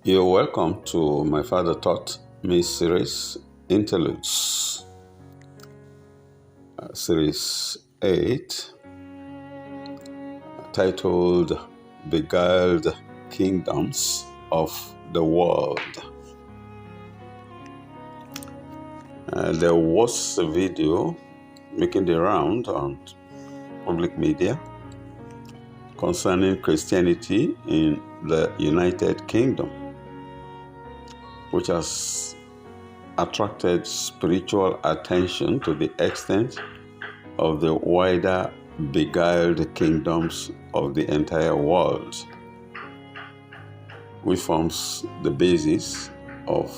You're welcome to My Father Taught Me series, Interludes, series 8, titled Beguiled Kingdoms of the World. There was a video making the round on public media concerning Christianity in the United Kingdom, which has attracted spiritual attention to the extent of the wider beguiled kingdoms of the entire world, which forms the basis of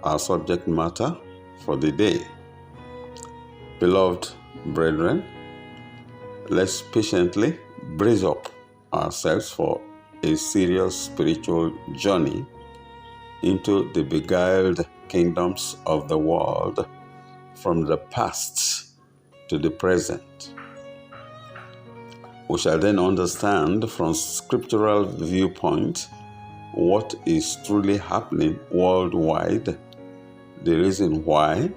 our subject matter for the day. Beloved brethren, let's patiently brace up ourselves for a serious spiritual journey into the beguiled kingdoms of the world from the past to the present. We shall then understand from scriptural viewpoint what is truly happening worldwide, the reason why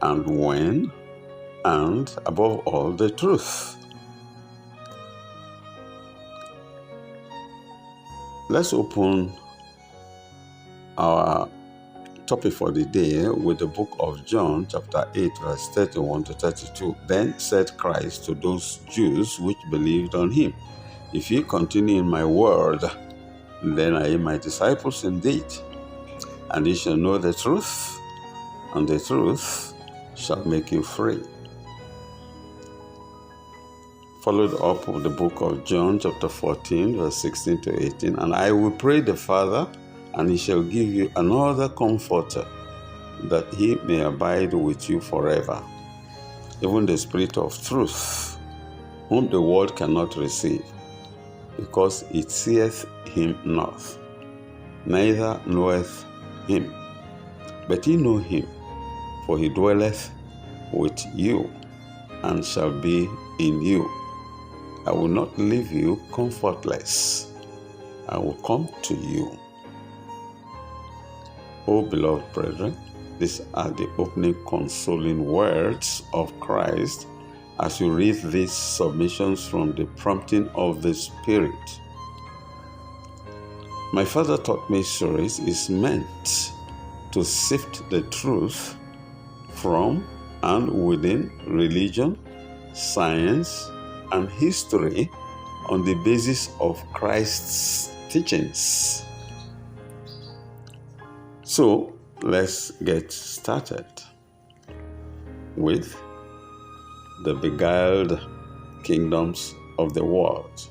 and when, and above all, the truth. Let's open our topic for the day with the book of John, chapter 8, verse 31 to 32. Then said Christ to those Jews which believed on him, "If ye continue in my word, then are ye my disciples indeed, and ye shall know the truth, and the truth shall make you free." Followed up with the book of John, chapter 14, verse 16 to 18. "And I will pray the Father, and he shall give you another comforter, that he may abide with you forever, even the Spirit of truth, whom the world cannot receive, because it seeth him not, neither knoweth him. But ye know him, for he dwelleth with you, and shall be in you. I will not leave you comfortless. I will come to you." O beloved brethren, these are the opening consoling words of Christ as you read these submissions from the prompting of the Spirit. My Father Taught Me series is meant to sift the truth from and within religion, science, and history on the basis of Christ's teachings. So let's get started with the beguiled kingdoms of the world.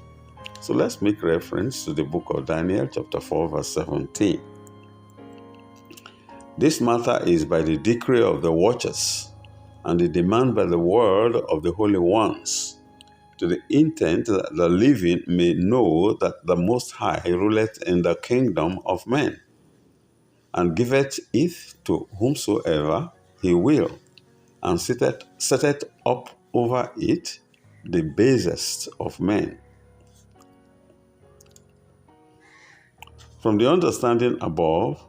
So let's make reference to the book of Daniel, chapter 4, verse 17. "This matter is by the decree of the watchers, and the demand by the word of the holy ones, to the intent that the living may know that the Most High ruleth in the kingdom of men, and giveth it to whomsoever he will, and setteth up over it the basest of men." From the understanding above,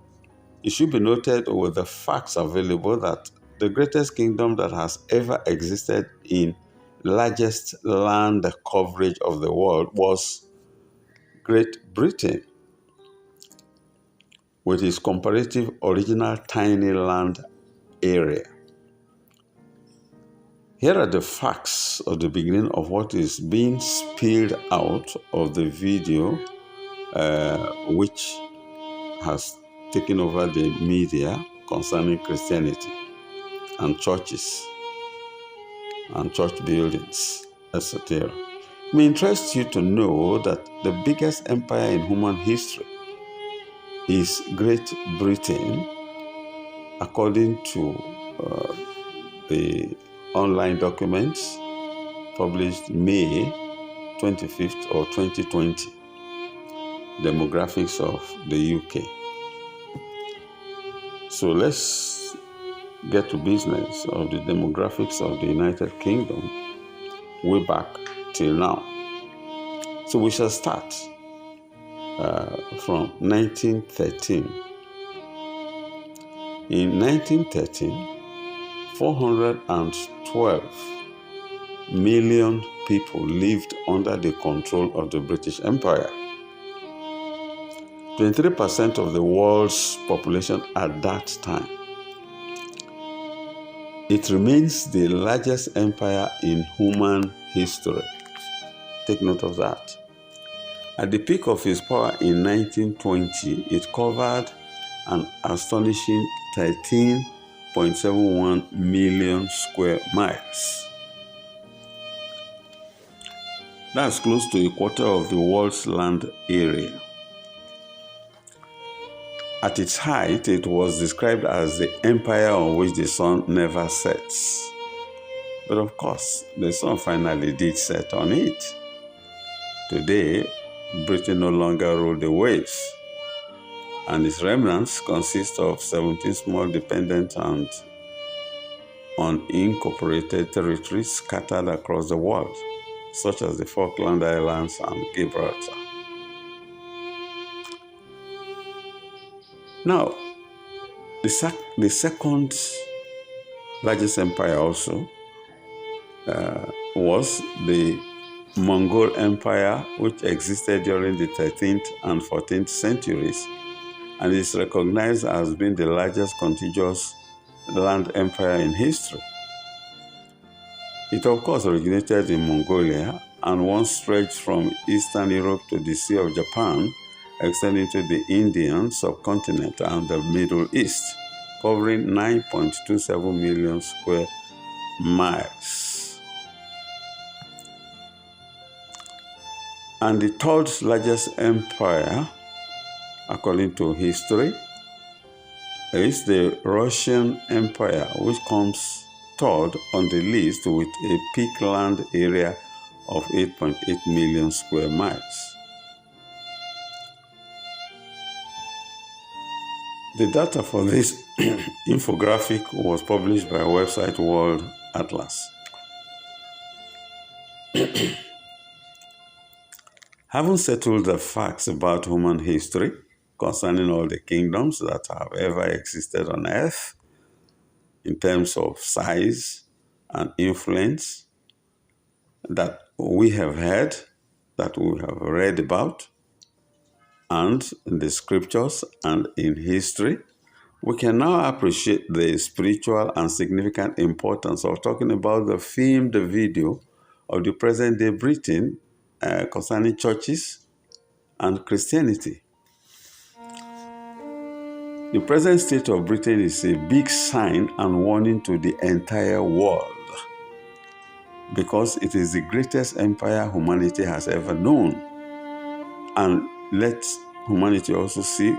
it should be noted with the facts available that the greatest kingdom that has ever existed in largest land coverage of the world was Great Britain, with its comparative original tiny land area. Here are the facts of the beginning of what is being spilled out of the video which has taken over the media concerning Christianity and churches and church buildings, etc. It may interest you to know that the biggest empire in human history is Great Britain, according to the online documents published May 25th or 2020, demographics of the UK. So let's get to business of the demographics of the United Kingdom way back till now. So we shall start from 1913. In 1913, 412 million people lived under the control of the British Empire. 23% of the world's population at that time. It remains the largest empire in human history. Take note of that. At the peak of its power in 1920, it covered an astonishing 13.71 million square miles. That's close to a quarter of the world's land area. At its height, it was described as the empire on which the sun never sets. But of course, the sun finally did set on it. Today, Britain no longer rules the waves, and its remnants consist of 17 small dependent and unincorporated territories scattered across the world, such as the Falkland Islands and Gibraltar. Now, the second largest empire also was the Mongol Empire, which existed during the 13th and 14th centuries, and is recognized as being the largest contiguous land empire in history. It of course originated in Mongolia and once stretched from Eastern Europe to the Sea of Japan, extending to the Indian subcontinent and the Middle East, covering 9.27 million square miles. And the third largest empire, according to history, is the Russian Empire, which comes third on the list with a peak land area of 8.8 million square miles. The data for this infographic was published by website World Atlas. Having settled the facts about human history concerning all the kingdoms that have ever existed on earth in terms of size and influence that we have heard, that we have read about, and in the scriptures and in history, we can now appreciate the spiritual and significant importance of talking about the filmed video of the present-day Britain concerning churches and Christianity. The present state of Britain is a big sign and warning to the entire world, because it is the greatest empire humanity has ever known. And let humanity also see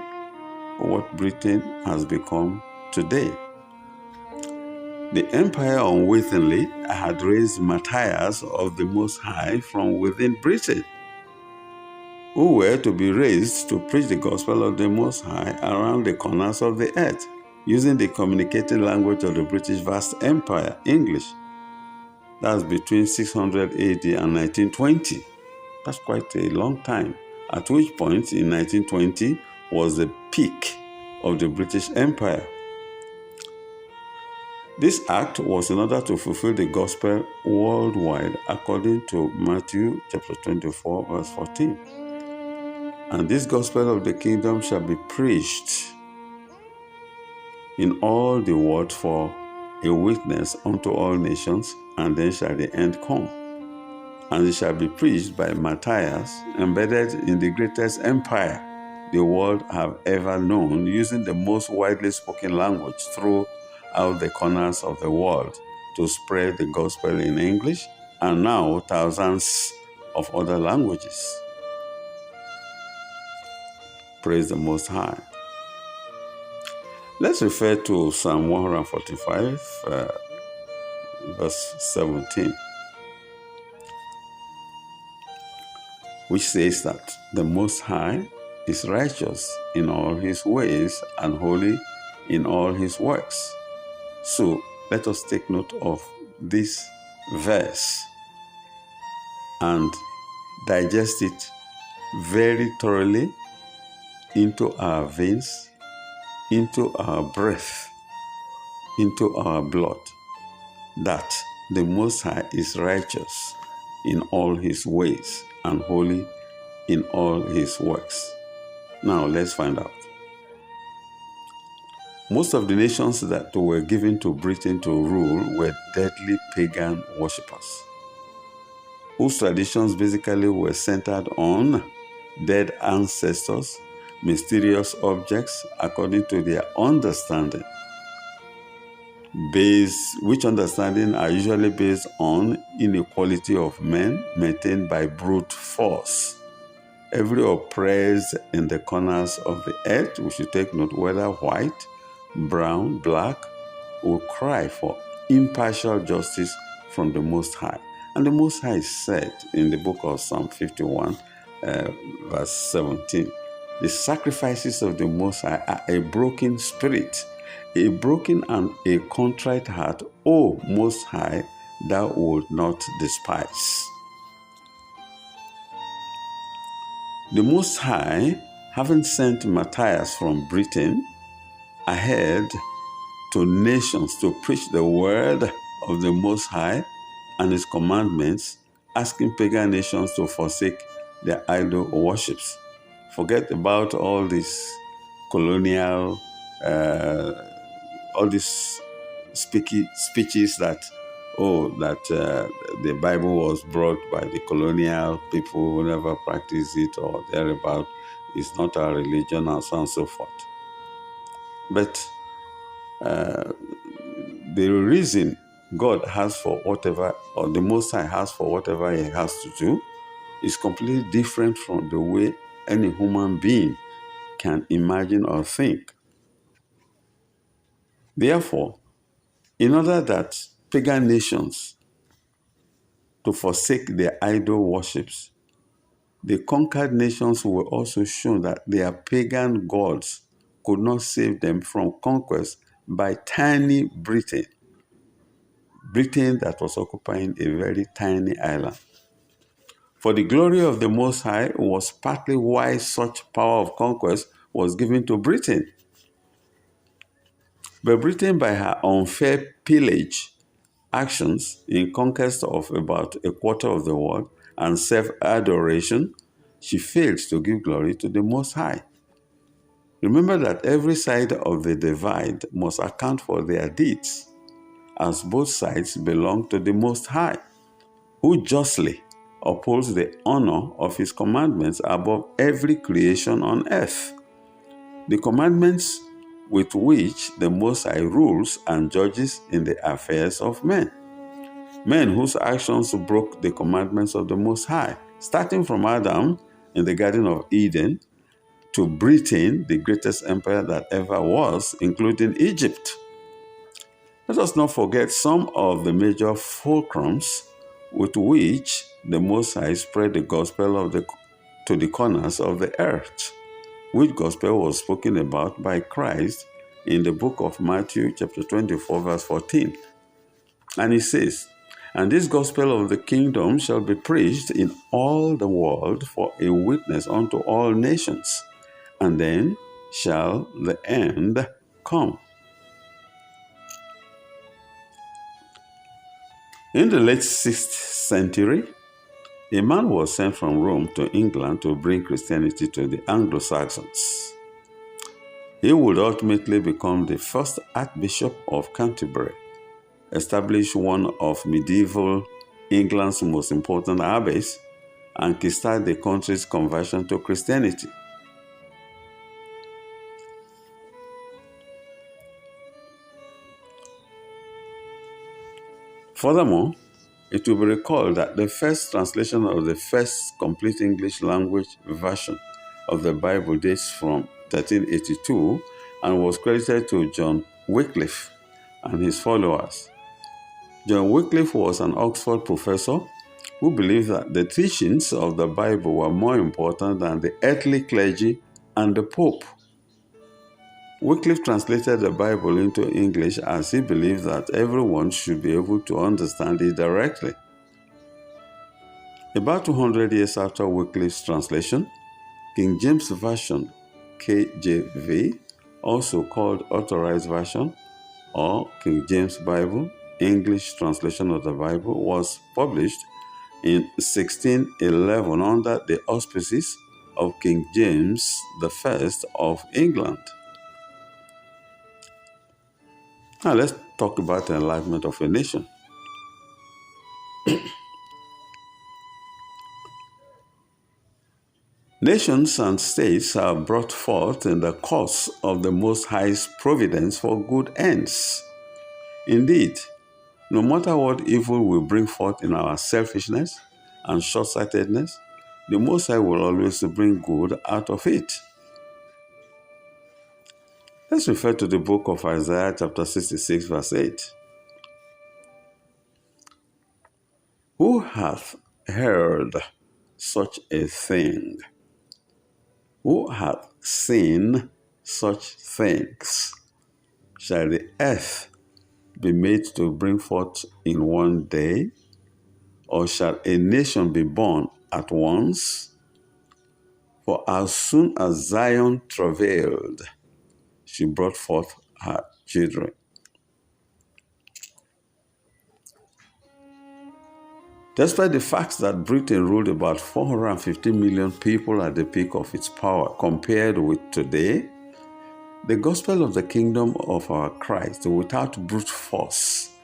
what Britain has become today. The empire unwittingly had raised martyrs of the Most High from within Britain, who were to be raised to preach the gospel of the Most High around the corners of the earth, using the communicating language of the British vast empire, English. That's between 600 AD and 1920. That's quite a long time, at which point in 1920 was the peak of the British Empire. This act was in order to fulfill the gospel worldwide according to Matthew chapter 24 verse 14. And this gospel of the kingdom shall be preached in all the world for a witness unto all nations, and then shall the end come. And it shall be preached by martyrs embedded in the greatest empire the world have ever known, using the most widely spoken language throughout the corners of the world to spread the gospel in English and now thousands of other languages. Praise the Most High. Let's refer to Psalm 145, verse 17, which says that the Most High is righteous in all his ways and holy in all his works. So let us take note of this verse and digest it very thoroughly into our veins, into our breath, into our blood, that the Most High is righteous in all his ways and holy in all his works. Now let's find out. Most of the nations that were given to Britain to rule were deadly pagan worshippers, whose traditions basically were centered on dead ancestors, mysterious objects according to their understanding, which understanding are usually based on inequality of men maintained by brute force. Every oppressed in the corners of the earth, we should take note, whether white, brown, black, will cry for impartial justice from the Most High. And the Most High said in the book of Psalm 51, verse 17, the sacrifices of the Most High are a broken spirit, a broken and a contrite heart, O Most High, thou wilt not despise. The Most High, having sent Matthias from Britain ahead to nations to preach the word of the Most High and his commandments, asking pagan nations to forsake their idol worships. Forget about all these colonial, all these speeches that the Bible was brought by the colonial people who never practiced it or thereabout. It's not our religion, and so on and so forth. But the reason God has for whatever, or the Most High has for whatever he has to do, is completely different from the way any human being can imagine or think. Therefore, in order that pagan nations to forsake their idol worships, the conquered nations were also shown that their pagan gods could not save them from conquest by tiny Britain. Britain that was occupying a very tiny island. For the glory of the Most High was partly why such power of conquest was given to Britain. But Britain, by her unfair pillage actions in conquest of about a quarter of the world and self-adoration, she failed to give glory to the Most High. Remember that every side of the divide must account for their deeds, as both sides belong to the Most High, who justly upholds the honor of his commandments above every creation on earth. The commandments with which the Most High rules and judges in the affairs of men. Men whose actions broke the commandments of the Most High, starting from Adam in the Garden of Eden to Britain, the greatest empire that ever was, including Egypt. Let us not forget some of the major fulcrums with which the Most High spread the gospel to the corners of the earth, which gospel was spoken about by Christ in the book of Matthew chapter 24, verse 14. And he says, and this gospel of the kingdom shall be preached in all the world for a witness unto all nations, and then shall the end come. In the late 6th century, a man was sent from Rome to England to bring Christianity to the Anglo-Saxons. He would ultimately become the first Archbishop of Canterbury, establish one of medieval England's most important abbeys, and kickstart the country's conversion to Christianity. Furthermore, it will be recalled that the first translation of the first complete English language version of the Bible dates from 1382 and was credited to John Wycliffe and his followers. John Wycliffe was an Oxford professor who believed that the teachings of the Bible were more important than the earthly clergy and the Pope. Wycliffe translated the Bible into English as he believed that everyone should be able to understand it directly. About 200 years after Wycliffe's translation, King James Version KJV, also called Authorized Version or King James Bible, English translation of the Bible, was published in 1611 under the auspices of King James I of England. Now let's talk about the enlightenment of a nation. Nations and states are brought forth in the course of the Most High's providence for good ends. Indeed, no matter what evil we bring forth in our selfishness and short-sightedness, the Most High will always bring good out of it. Let's refer to the book of Isaiah chapter 66 verse 8. Who hath heard such a thing? Who hath seen such things? Shall the earth be made to bring forth in one day? Or shall a nation be born at once? For as soon as Zion travailed, she brought forth her children. Despite the fact that Britain ruled about 450 million people at the peak of its power compared with today, the gospel of the kingdom of our Christ without brute force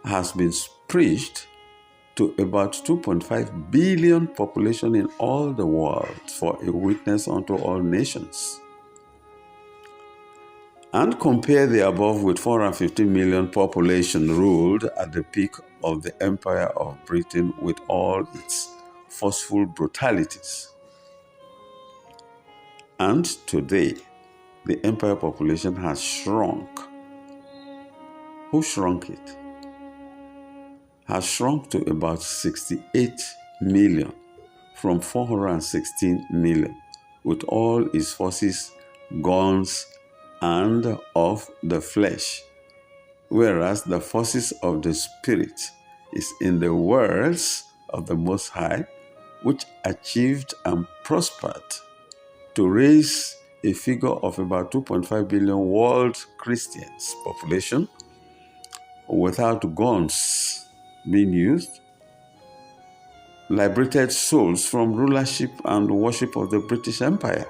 has been preached to about 2.5 billion population in all the world for a witness unto all nations. And compare the above with 450 million population ruled at the peak of the Empire of Britain with all its forceful brutalities. And today, the empire population has shrunk. Who shrunk it? Has shrunk to about 68 million from 416 million, with all its forces, guns, and of the flesh, whereas the forces of the Spirit is in the words of the Most High, which achieved and prospered to raise a figure of about 2.5 billion world Christians population without guns being used, liberated souls from rulership and worship of the British Empire,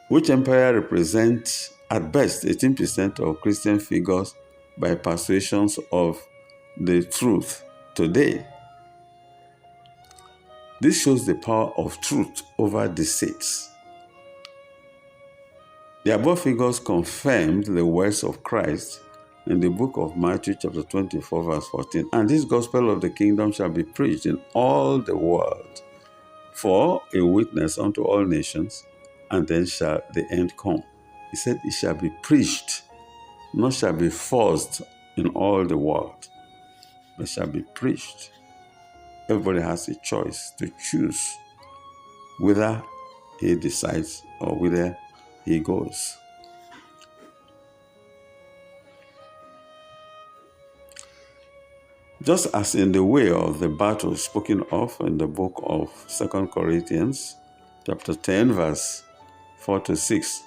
which empire represents at best 18% of Christian figures by persuasions of the truth today. This shows the power of truth over deceit. The above figures confirmed the words of Christ in the book of Matthew chapter 24 verse 14. And this gospel of the kingdom shall be preached in all the world for a witness unto all nations, and then shall the end come. He said it shall be preached, not shall be forced in all the world, but shall be preached. Everybody has a choice to choose whether he decides or whether he goes. Just as in the way of the battle spoken of in the book of 2 Corinthians chapter 10 verse 4 to 6.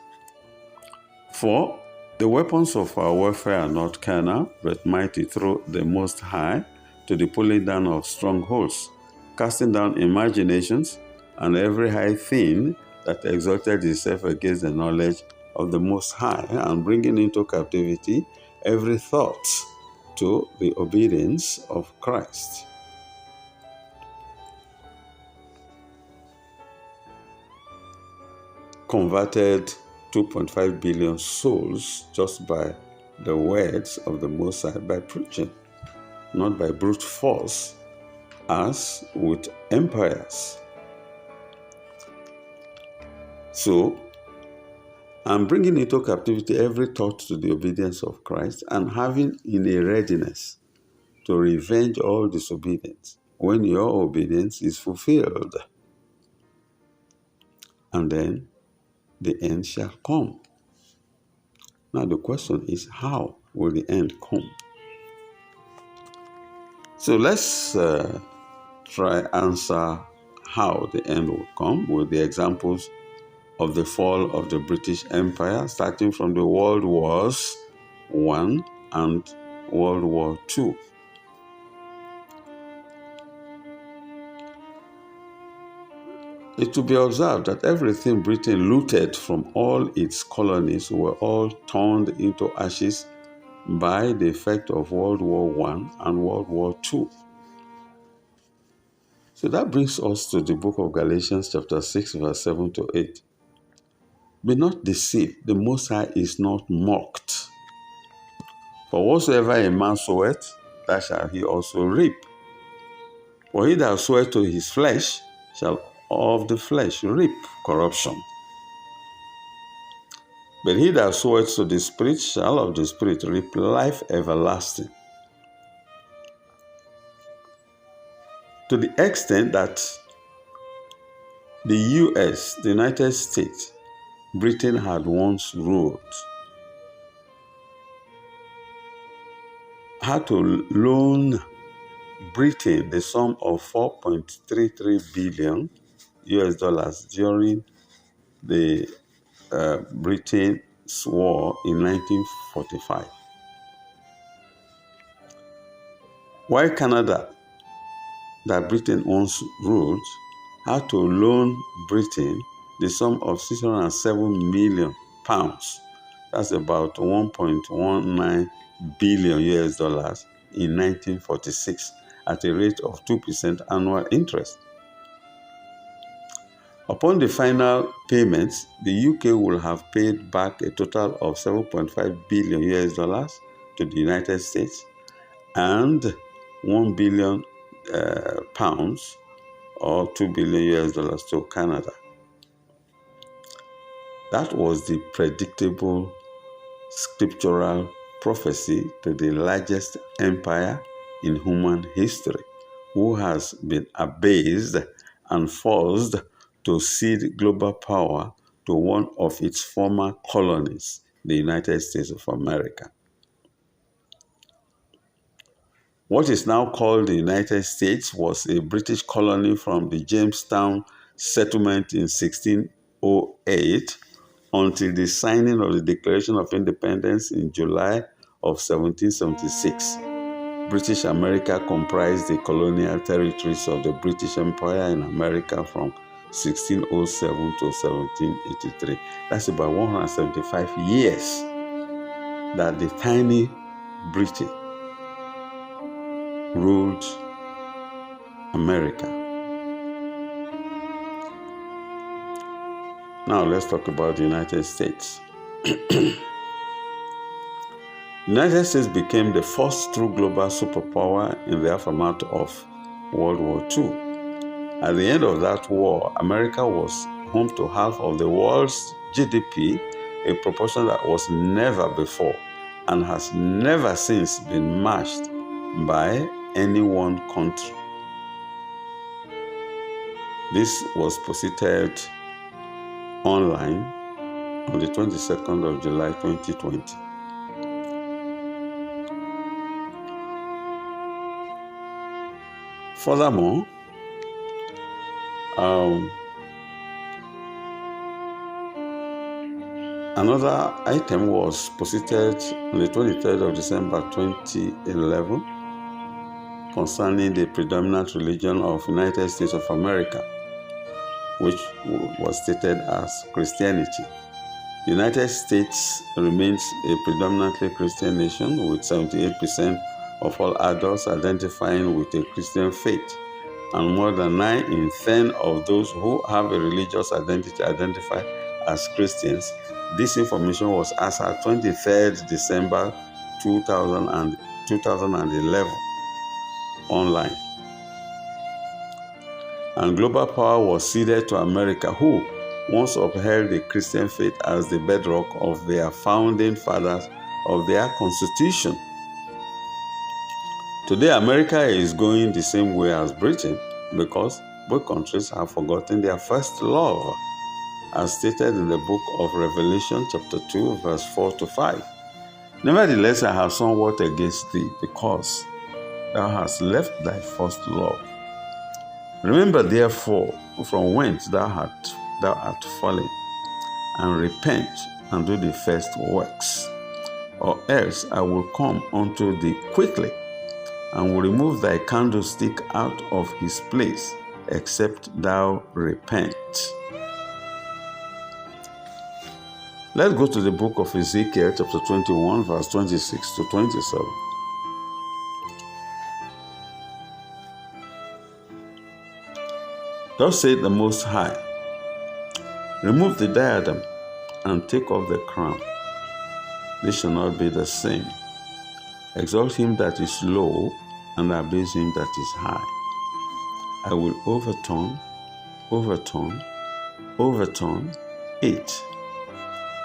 For the weapons of our warfare are not carnal, but mighty through the Most High to the pulling down of strongholds, casting down imaginations and every high thing that exalted itself against the knowledge of the Most High, and bringing into captivity every thought to the obedience of Christ. Converted 2.5 billion souls just by the words of the Most High, by preaching, not by brute force, as with empires. So, I'm bringing into captivity every thought to the obedience of Christ, and having in a readiness to revenge all disobedience when your obedience is fulfilled. And then the end shall come. Now the question is, how will the end come? So let's try answer how the end will come with the examples of the fall of the British Empire, starting from the World Wars I and World War II. It will be observed that everything Britain looted from all its colonies were all turned into ashes by the effect of World War I and World War II. So that brings us to the book of Galatians chapter 6, verse 7 to 8. Be not deceived, the Most High is not mocked. For whatsoever a man soweth, that shall he also reap. For he that soweth to his flesh shall of the flesh reap corruption. But he that soweth to the Spirit shall of the Spirit reap life everlasting. To the extent that the US, the United States, Britain had once ruled, had to loan Britain the sum of 4.33 billion US dollars during the Britain's war in 1945. While Canada, that Britain once ruled, had to loan Britain the sum of 607 million pounds. That's about 1.19 billion US dollars in 1946 at a rate of 2% annual interest. Upon the final payments, the UK will have paid back a total of 7.5 billion US dollars to the United States and 1 billion pounds or 2 billion US dollars to Canada. That was the predictable scriptural prophecy to the largest empire in human history, who has been abased and forced to cede global power to one of its former colonies, the United States of America. What is now called the United States was a British colony from the Jamestown settlement in 1608 until the signing of the Declaration of Independence in July of 1776. British America comprised the colonial territories of the British Empire in America from 1607 to 1783. That's about 175 years that the tiny Britain ruled America. Now let's talk about the United States. The United States became the first true global superpower in the aftermath of World War II. At the end of that war, America was home to half of the world's GDP, a proportion that was never before and has never since been matched by any one country. This was posted online on the 22nd of July 2020. Furthermore, another item was posted on the 23rd of December 2011 concerning the predominant religion of United States of America, which was stated as Christianity. The United States remains a predominantly Christian nation, with 78% of all adults identifying with a Christian faith, and more than 9 in 10 of those who have a religious identity identify as Christians. This information was as at 23rd December 2011 online. And global power was ceded to America, who once upheld the Christian faith as the bedrock of their founding fathers of their Constitution. Today, America is going the same way as Britain because both countries have forgotten their first love, as stated in the book of Revelation chapter 2, verse 4 to 5. Nevertheless, I have somewhat against thee, because thou hast left thy first love. Remember therefore from whence thou art fallen, and repent and do the first works, or else I will come unto thee quickly, and will remove thy candlestick out of his place, except thou repent. Let's go to the book of Ezekiel, chapter 21, verse 26 to 27. Thus saith the Most High, remove the diadem and take off the crown. This shall not be the same. Exalt him that is low, and abase him that is high. I will overturn it,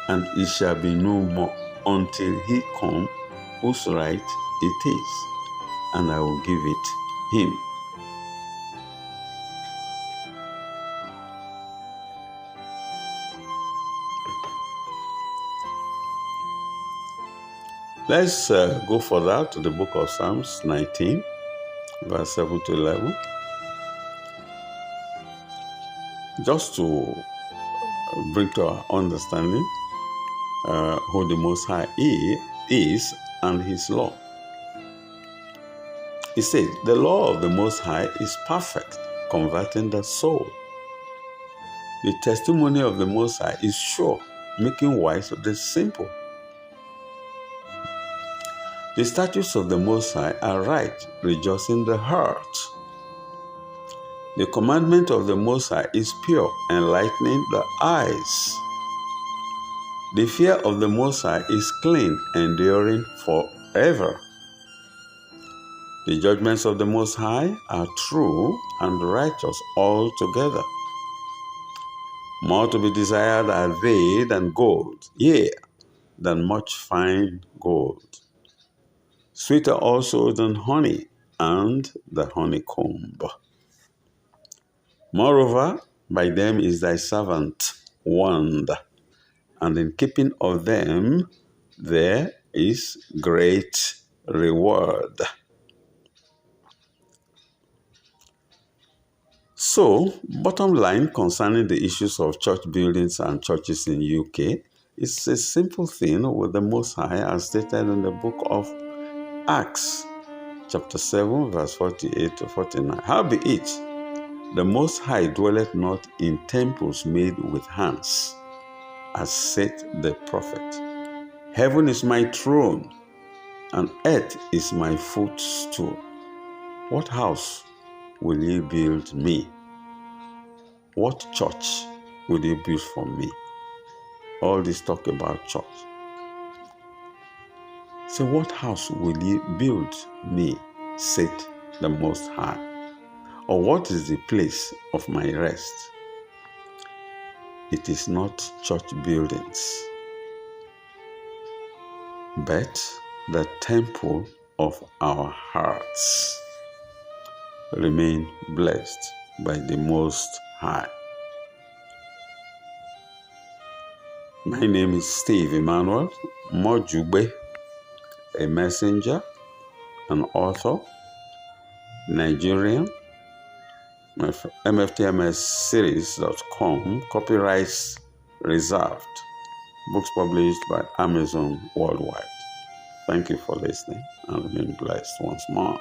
and it shall be no more until he come whose right it is, and I will give it him. Let's go further to the book of Psalms 19, verse 7 to 11. Just to bring to our understanding who the Most High is and his law. He said, the law of the Most High is perfect, converting the soul. The testimony of the Most High is sure, making wise the simple. The statutes of the Most High are right, rejoicing the heart. The commandment of the Most High is pure, enlightening the eyes. The fear of the Most High is clean, enduring forever. The judgments of the Most High are true and righteous altogether. More to be desired are they than gold, yea, than much fine gold. Sweeter also than honey and the honeycomb. Moreover, by them is thy servant warned, and in keeping of them there is great reward. So, bottom line concerning the issues of church buildings and churches in UK, it's a simple thing with the Most High as stated in the book of Acts, chapter 7, verse 48 to 49. Howbeit, the Most High dwelleth not in temples made with hands, as saith the prophet. Heaven is my throne, and earth is my footstool. What house will ye build me? What church will you build for me? All this talk about church. So what house will ye build me, saith the Most High? Or what is the place of my rest? It is not church buildings, but the temple of our hearts. Remain blessed by the Most High. My name is Steve Emmanuel Mojube, a messenger, an author, Nigerian, MFTMSseries.com, copyrights reserved, books published by Amazon worldwide. Thank you for listening and remain blessed once more.